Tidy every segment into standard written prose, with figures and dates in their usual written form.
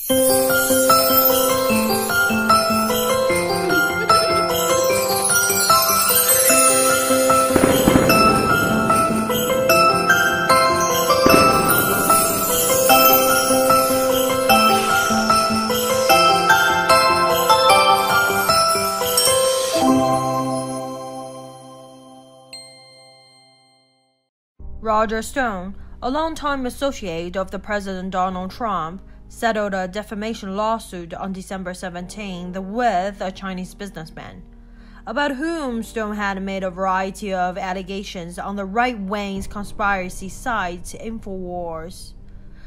Roger Stone, a longtime associate of the President Donald Trump, settled a defamation lawsuit on December 17 with a Chinese businessman, about whom Stone had made a variety of allegations on the right-wing conspiracy site InfoWars.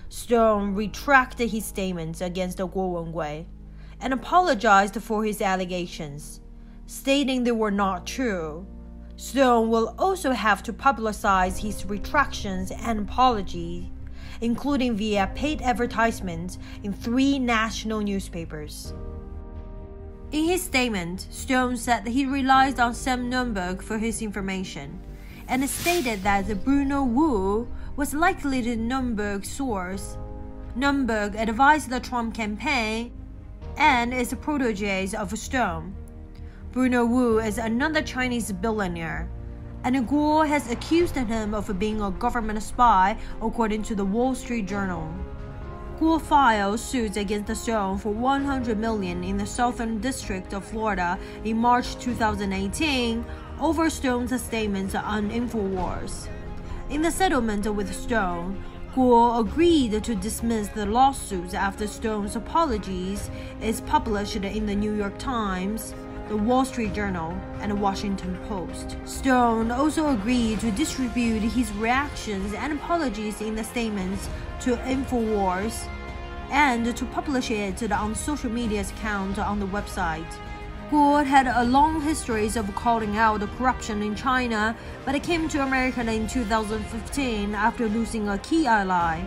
Stone retracted his statements against Guo Wengui and apologized for his allegations, stating they were not true. Stone will also have to publicize his retractions and apologies, including via paid advertisements in 3 national newspapers. In his statement, Stone said that he relied on Sam Nunberg for his information, and stated that Bruno Wu was likely the Nunberg source. Nunberg advised the Trump campaign and is a protege of Stone. Bruno Wu is another Chinese billionaire, and Guo has accused him of being a government spy, according to the Wall Street Journal. Guo filed suits against Stone for $100 million in the Southern District of Florida in March 2018 over Stone's statements on InfoWars. In the settlement with Stone, Guo agreed to dismiss the lawsuits after Stone's apologies is published in the New York Times, the Wall Street Journal, and the Washington Post. Stone also agreed to distribute his reactions and apologies in the statements to InfoWars and to publish it on social media account on the website. Guo had a long history of calling out the corruption in China, but it came to America in 2015 after losing a key ally,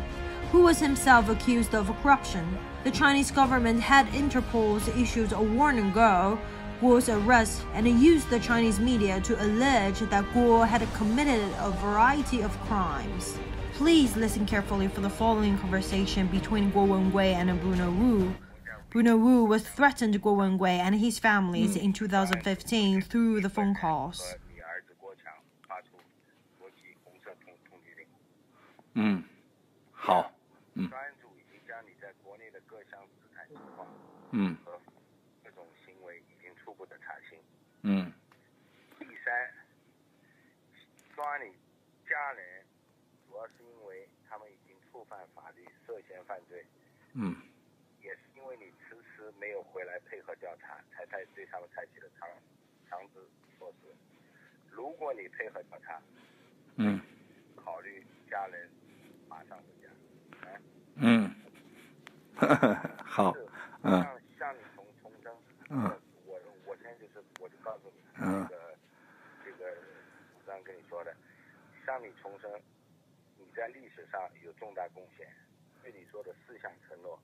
who was himself accused of corruption. The Chinese government had Interpol issued a warning ago Guo's arrest and used the Chinese media to allege that Guo had committed a variety of crimes. Please listen carefully for the following conversation between Guo Wengui and Bruno Wu. Bruno Wu was threatened Guo Wengui and his families in 2015 through the phone calls. 好，第三，抓你家人，主要是因为他们已经触犯法律，涉嫌犯罪。也是因为你迟迟没有回来配合调查，才对他们采取了强制措施。如果你配合调查，考虑家人马上回家。好，向你重申，我现在我就告诉你，这个我刚跟你说的，向你重申，你在历史上有重大贡献，对你说的4项承诺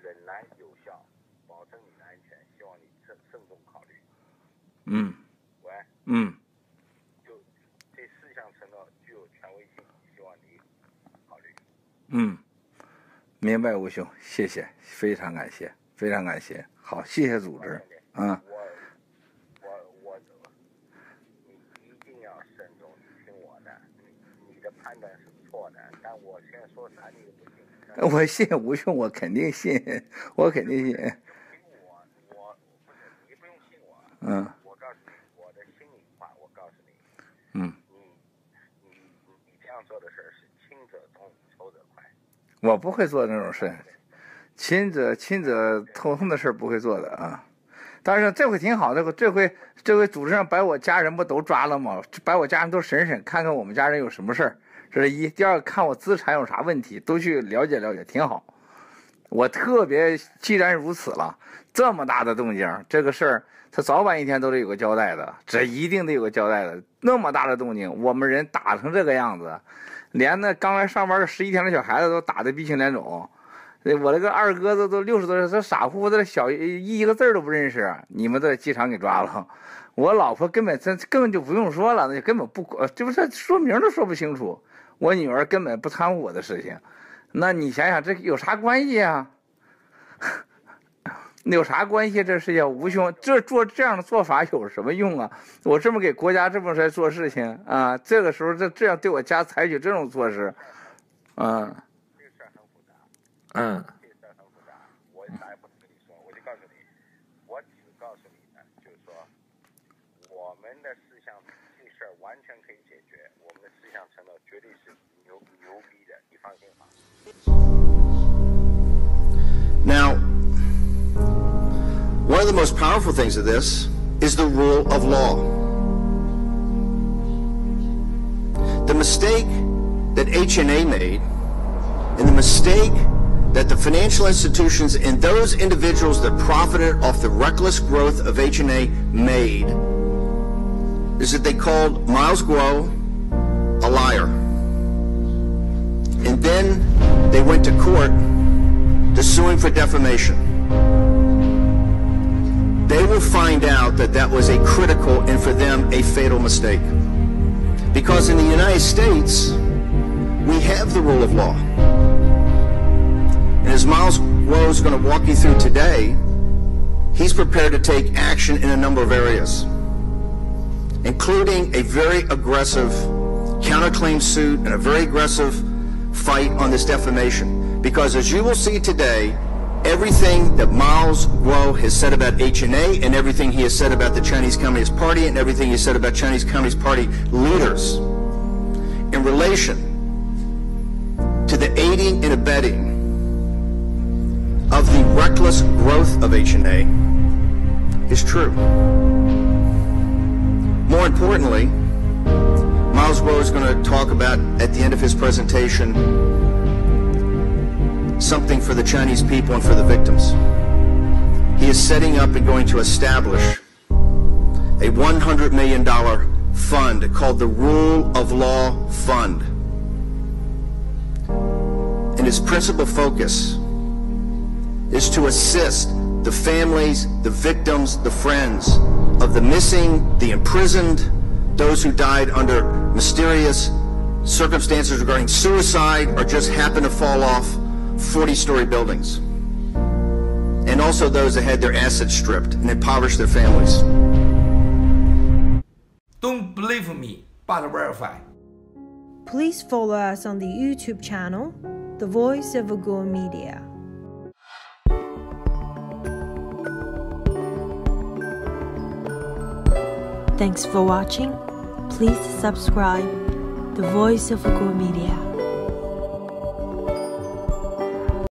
仍然有效，保证你的安全，希望你慎重考虑。喂。就这4项承诺具有权威性，希望你考虑。明白，吴兄，谢谢，非常感谢，非常感谢。好，谢谢组织。你一定要慎重，你听我的，你的判断是错的，但我现在说啥你也不信。我信吴兄，我肯定信，我肯定信。听我不是，你不用信我。我告诉你，我的心里话，我告诉你。你这样做的事是轻者重，仇者快。我不会做那种事，亲者痛的事不会做的啊。但是这回挺好，这回组织上把我家人不都抓了吗？把我家人都审审，看看我们家人有什么事儿，这是一。第二，看我资产有啥问题，都去了解了解，挺好。我特别，既然如此了，这么大的动静，这个事儿他早晚一天都得有个交代的，这一定得有个交代的。那么大的动静，我们人打成这个样子。连那刚来上班的11天的小孩子都打得鼻青脸肿，我这个二哥子都60多岁，他傻乎乎的小一个字都不认识，你们在机场给抓了。我老婆根本就不用说了，那根本不，这不是说明都说不清楚。我女儿根本不掺和我的事情，那你想想这有啥关系啊？有啥关系？这世界无穷，这样的做法有什么用啊？我这么给国家这么在做事情啊，这个时候这样对我家采取这种措施，这个事儿很复杂。这个事儿很复杂，我啥也不能跟你说，我就告诉你，我只告诉你呢，就是说，我们的事项这事儿完全可以解决，我们的事项承诺绝对是牛逼的，你放心吧。Now, one of the most powerful things of this is the rule of law. The mistake that H&A made, and the mistake that the financial institutions and those individuals that profited off the reckless growth of H&A made, is that they called Miles Guo a liar. And then they went to court to sue him for defamation. They will find out that that was a critical and for them a fatal mistake. Because in the United States, we have the rule of law. And as Miles Guo is going to walk you through today, he's prepared to take action in a number of areas, including a very aggressive counterclaim suit and a very aggressive fight on this defamation. Because as you will see today, everything that Miles Guo has said about H&A and everything he has said about the Chinese Communist Party and everything he said about Chinese Communist Party leaders in relation to the aiding and abetting of the reckless growth of H&A is true. More importantly, Miles Guo is going to talk about, at the end of his presentation, something for the Chinese people and for the victims. He is setting up and going to establish a $100 million fund called the Rule of Law Fund. And his principal focus is to assist the families, the victims, the friends of the missing, the imprisoned, those who died under mysterious circumstances regarding suicide or just happened to fall off 40-story buildings, and also those that had their assets stripped and impoverished their families. Don't believe me, but verify. Please follow us on the YouTube channel, The Voice of Uyghur Media. Thanks for watching. Please subscribe The Voice of Uyghur Media.